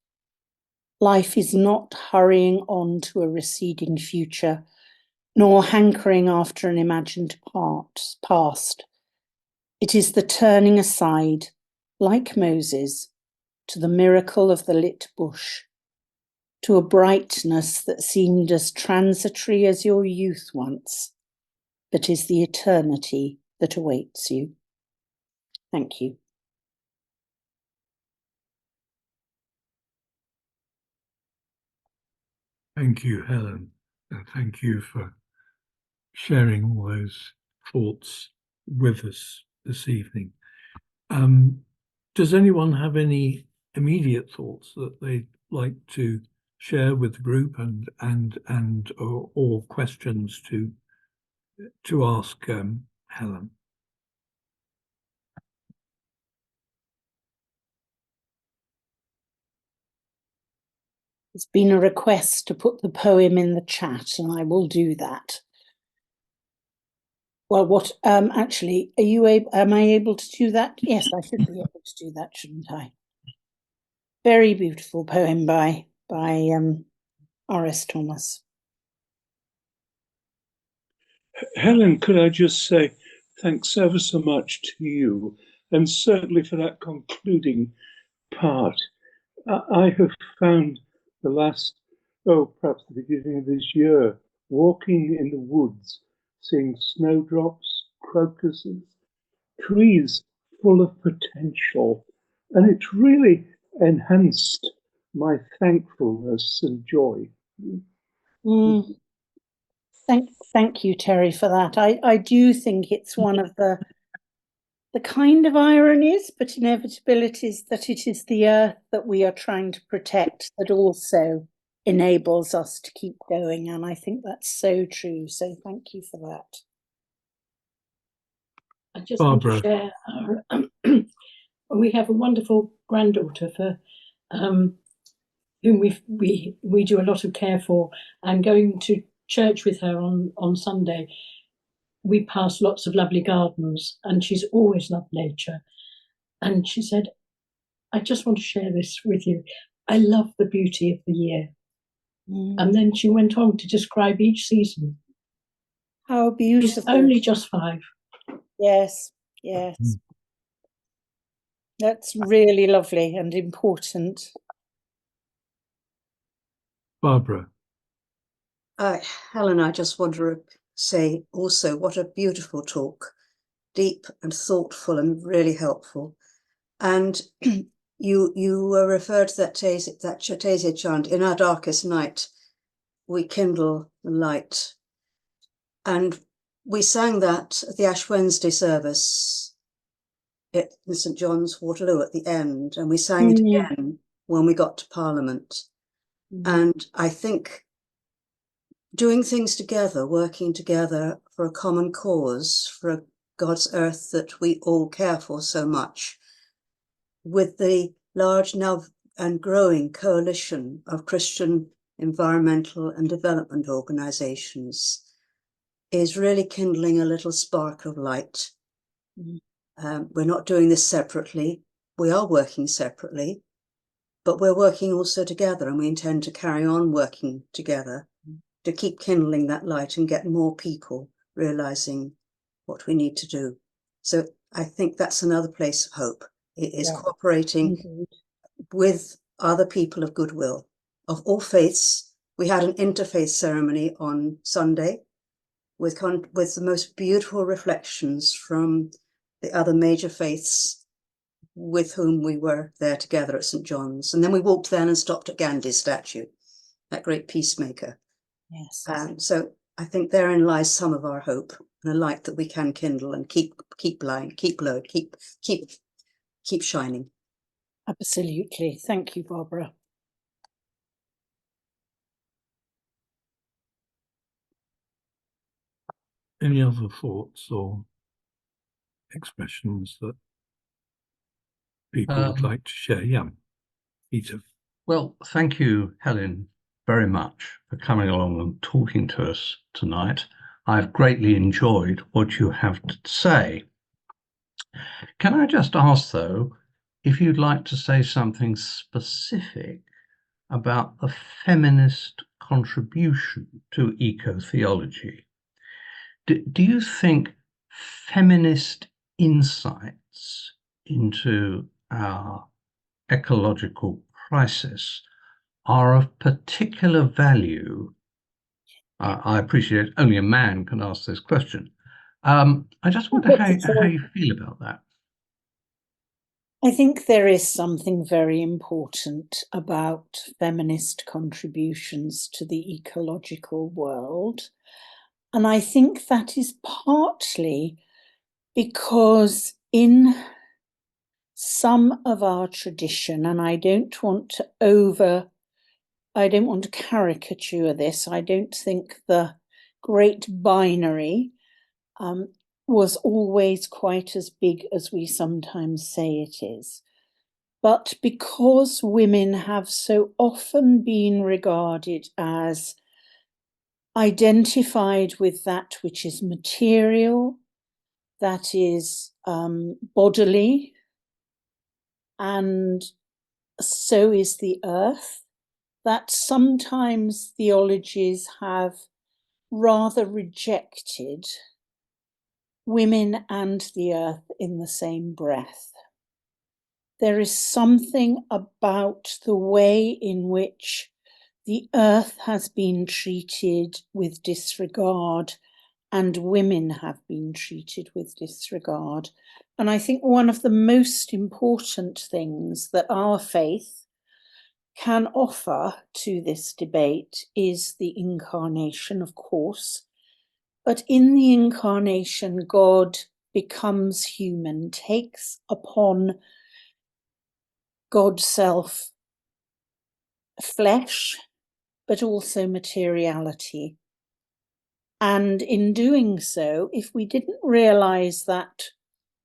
Life is not hurrying on to a receding future, nor hankering after an imagined past. It is the turning aside, like Moses, to the miracle of the lit bush, to a brightness that seemed as transitory as your youth once, but is the eternity that awaits you. Thank you. Thank you, Helen. And thank you for sharing all those thoughts with us this evening. Does anyone have any immediate thoughts that they'd like to share with the group or questions to to ask Helen. There's been a request to put the poem in the chat, and I will do that. Well, what actually, are you able? Am I able to do that? Yes, I should be able to do that, shouldn't I? Very beautiful poem by R.S. Thomas. Helen, could I just say thanks ever so much to you, and certainly for that concluding part. I have found the last, perhaps the beginning of this year, walking in the woods, seeing snowdrops, crocuses, trees full of potential, and it really enhanced my thankfulness and joy. Thank you, Terry, for that. I do think it's one of the kind of ironies, but inevitabilities, that it is the earth that we are trying to protect that also enables us to keep going. And I think that's so true. So thank you for that. I just Barbara. want to share we have a wonderful granddaughter for whom we do a lot of care for, and going to church with her on Sunday, we pass lots of lovely gardens, and she's always loved nature. And she said, I just want to share this with you. I love the beauty of the year. And then she went on to describe each season. How beautiful. She's only just 5. Yes, yes. That's really lovely and important. Barbara. Helen, I just want to say also what a beautiful talk, deep and thoughtful and really helpful. And you referred to that Chatesia chant, in our darkest night, we kindle the light. And we sang that at the Ash Wednesday service in St. John's, Waterloo at the end, and we sang it again when we got to Parliament. And I think doing things together, working together for a common cause, for God's earth that we all care for so much, with the large now and growing coalition of Christian environmental and development organisations, is really kindling a little spark of light. We're not doing this separately. We are working separately, but we're working also together, and we intend to carry on working together to keep kindling that light and get more people realising what we need to do. So I think that's another place of hope. It is cooperating with other people of goodwill, of all faiths. We had an interfaith ceremony on Sunday with the most beautiful reflections from the other major faiths with whom we were there together at St. John's. And then we walked then and stopped at Gandhi's statue, that great peacemaker. Yes. So I think therein lies some of our hope, and a light that we can kindle and keep shining. Absolutely. Thank you, Barbara. Any other thoughts or expressions that people would like to share? Yeah, Peter. Well, thank you, Helen, very much for coming along and talking to us tonight. I've greatly enjoyed what you have to say. Can I just ask, though, if you'd like to say something specific about the feminist contribution to eco-theology? Do you think feminist insights into our ecological crisis are of particular value? I appreciate only a man can ask this question. I just wonder how you feel about that. I think there is something very important about feminist contributions to the ecological world. And I think that is partly because in some of our tradition, and I don't want to caricature this. I don't think the great binary was always quite as big as we sometimes say it is. But because women have so often been regarded as identified with that which is material, that is bodily, and so is the earth, that sometimes theologies have rather rejected women and the earth in the same breath. There is something about the way in which the earth has been treated with disregard and women have been treated with disregard. And I think one of the most important things that our faith can offer to this debate is the incarnation, of course. But in the incarnation, God becomes human, takes upon God's self flesh, but also materiality. And in doing so, if we didn't realize that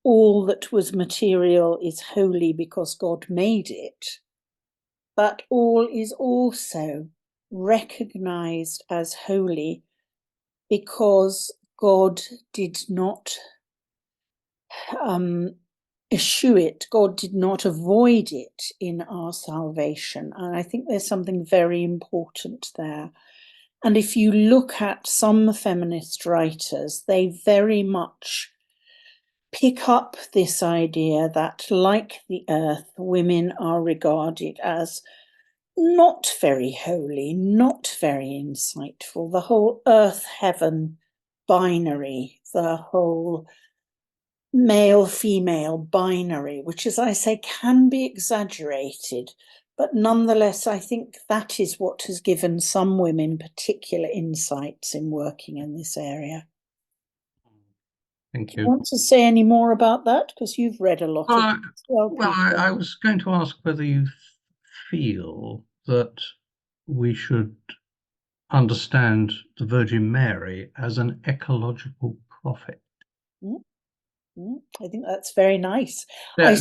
all that was material is holy because God made it, but all is also recognized as holy because God did not eschew it, God did not avoid it in our salvation. And I think there's something very important there. And if you look at some feminist writers, they very much pick up this idea that, like the earth, women are regarded as not very holy, not very insightful. The whole earth-heaven binary, the whole male-female binary, which, as I say, can be exaggerated, but nonetheless, I think that is what has given some women particular insights in working in this area. Thank Do you you. want to say any more about that? Because you've read a lot of it as well, Well, Peter. I was going to ask whether you feel that we should understand the Virgin Mary as an ecological prophet. I think that's very nice. There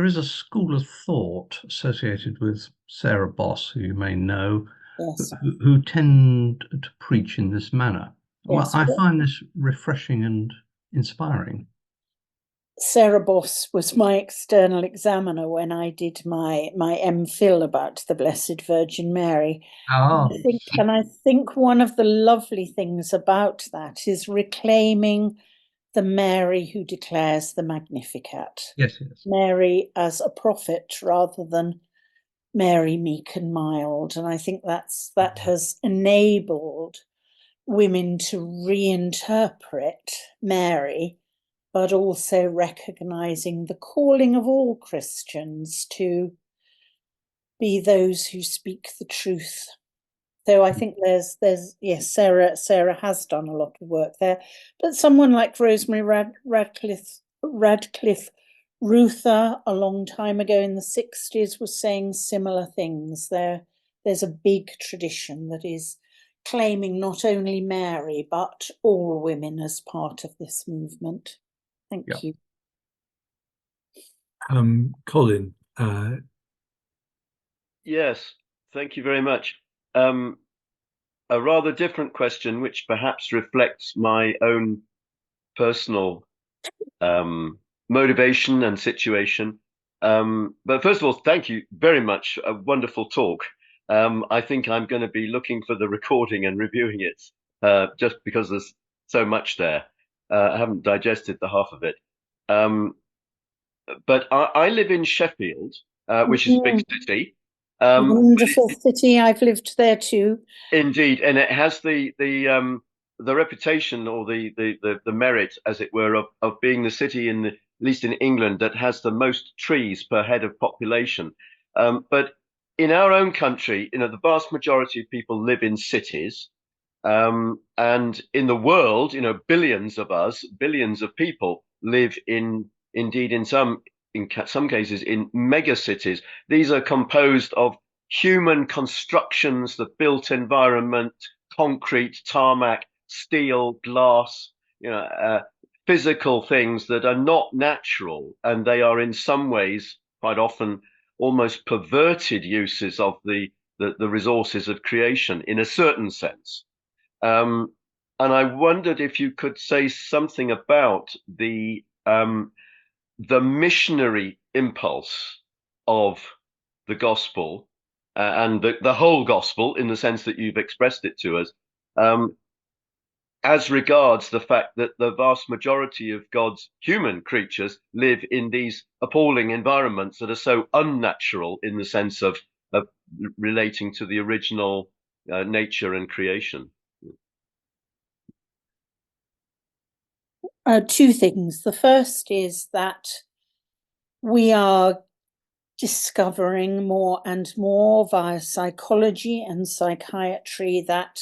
is a school of thought associated with Sarah Boss, who you may know, Yes. who tend to preach in this manner. Well, Yes. I find this refreshing and inspiring. Sarah Boss was my external examiner when I did my MPhil about the Blessed Virgin Mary. And I think one of the lovely things about that is reclaiming the Mary who declares the Magnificat. Yes, yes. Mary as a prophet rather than Mary meek and mild. And I think that has enabled women to reinterpret Mary, but also recognizing the calling of all Christians to be those who speak the truth. So I think there's yes, Sarah has done a lot of work there, but someone like Rosemary Radcliffe Ruther a long time ago in the 60s was saying similar things. There's a big tradition that is claiming not only Mary but all women as part of this movement. Thank you. Colin. Yes, thank you very much. A rather different question, which perhaps reflects my own personal motivation and situation. But first of all, thank you very much. A wonderful talk. I think I'm going to be looking for the recording and reviewing it just because there's so much there. I haven't digested the half of it. But I live in Sheffield, which is a big city. Wonderful city. I've lived there too. Indeed, and it has the reputation or the merit, as it were, of being the city at least in England that has the most trees per head of population. But in our own country, the vast majority of people live in cities, and in the world, billions of us, billions of people live in some cases in mega cities. These are composed of human constructions, the built environment, concrete, tarmac, steel, glass, physical things that are not natural, and they are in some ways quite often almost perverted uses of the resources of creation in a certain sense. And I wondered if you could say something about the missionary impulse of the gospel, and the whole gospel, in the sense that you've expressed it to us, as regards the fact that the vast majority of God's human creatures live in these appalling environments that are so unnatural in the sense of relating to the original nature and creation. Two things. The first is that we are discovering more and more via psychology and psychiatry that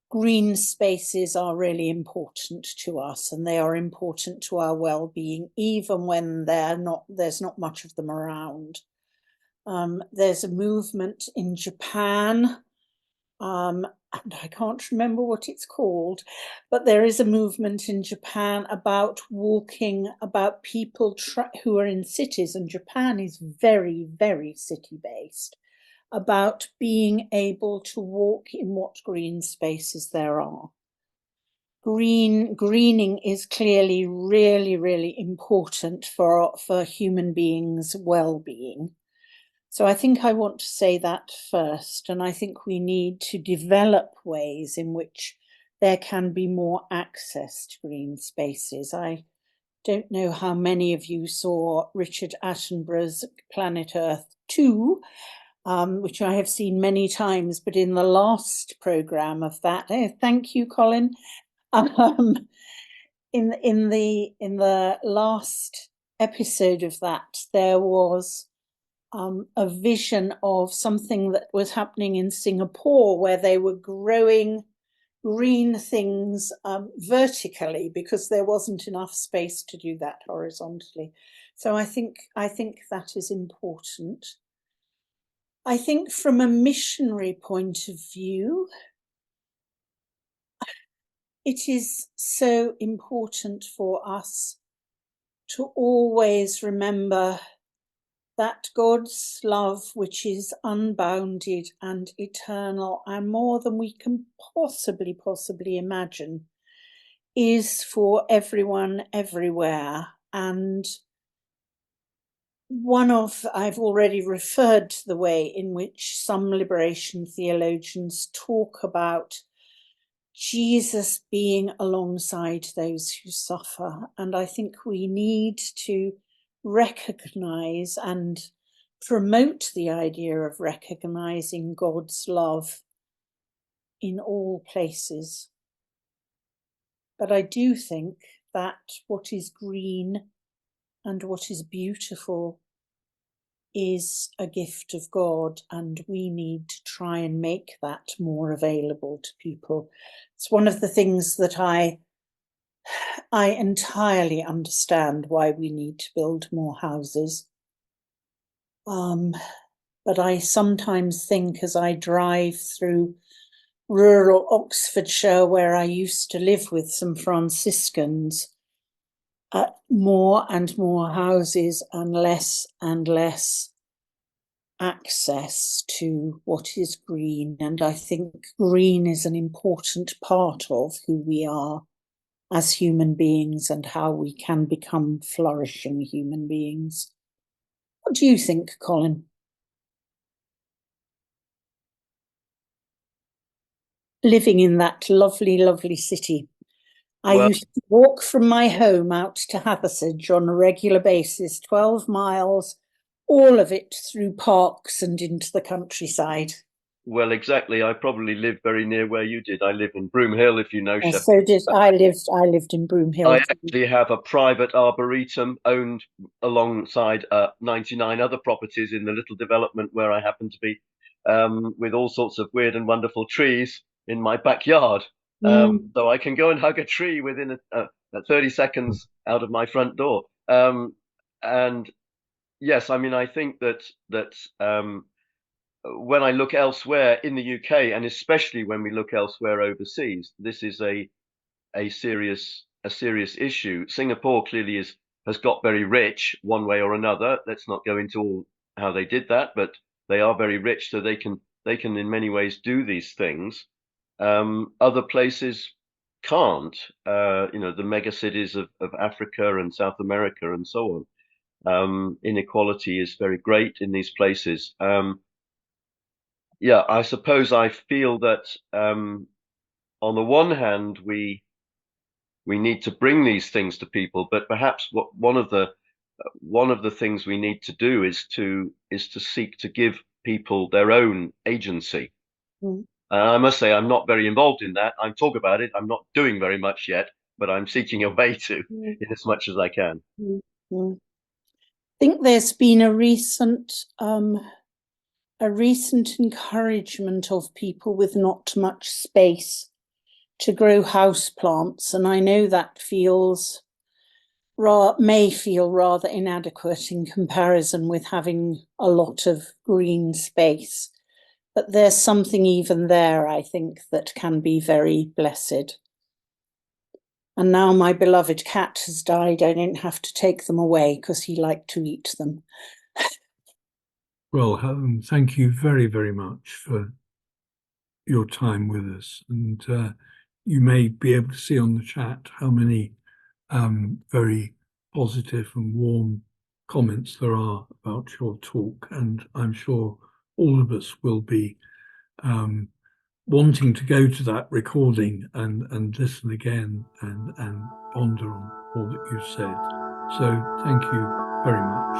green spaces are really important to us, and they are important to our well-being, even when there's not much of them around. There's a movement in Japan, and I can't remember what it's called, but there is a movement in Japan about walking, about people who are in cities, and Japan is very, very city-based, about being able to walk in what green spaces there are. Greening is clearly really, really important for human beings' well-being. So I think I want to say that first, and I think we need to develop ways in which there can be more access to green spaces. I don't know how many of you saw Richard Attenborough's Planet Earth 2, which I have seen many times, but in the last programme of that, thank you, Colin. In the last episode of that, there was a vision of something that was happening in Singapore, where they were growing green things vertically because there wasn't enough space to do that horizontally. So I think that is important. I think from a missionary point of view, it is so important for us to always remember that God's love, which is unbounded and eternal and more than we can possibly imagine, is for everyone, everywhere. And I've already referred to the way in which some liberation theologians talk about Jesus being alongside those who suffer. And I think we need to recognize and promote the idea of recognizing God's love in all places. But I do think that what is green and what is beautiful is a gift of God, and we need to try and make that more available to people. It's one of the things that I entirely understand why we need to build more houses. But I sometimes think, as I drive through rural Oxfordshire, where I used to live with some Franciscans, more and more houses and less access to what is green. And I think green is an important part of who we are as human beings and how we can become flourishing human beings. What do you think, Colin? Living in that lovely, lovely city. I used to walk from my home out to Hathersage on a regular basis, 12 miles, all of it through parks and into the countryside. Well, exactly. I probably live very near where you did. I live in Broom Hill, if you know Yes, Sheffield. so did I. Lived in Broom Hill. I actually have a private arboretum owned alongside 99 other properties in the little development where I happen to be, with all sorts of weird and wonderful trees in my backyard. So I can go and hug a tree within 30 seconds out of my front door. And yes, I mean, I think that when I look elsewhere in the UK, and especially when we look elsewhere overseas, this is a serious a serious issue. Singapore clearly has got very rich one way or another. Let's not go into all how they did that, but they are very rich, so they can in many ways do these things. Other places can't. The mega cities of Africa and South America and so on. Inequality is very great in these places. I suppose I feel that on the one hand we need to bring these things to people, but perhaps one of the things we need to do is to seek to give people their own agency. Mm. I must say I'm not very involved in that. I talk about it. I'm not doing very much yet, but I'm seeking a way to in as much as I can. I think there's been a recent encouragement of people with not much space to grow house plants, and I know that may feel rather inadequate in comparison with having a lot of green space. But there's something even there, I think, that can be very blessed. And now my beloved cat has died, I don't have to take them away because he liked to eat them. Well, Helen, thank you very, very much for your time with us. And you may be able to see on the chat how many very positive and warm comments there are about your talk. And I'm sure all of us will be wanting to go to that recording and listen again and ponder on all that you've said. So thank you very much.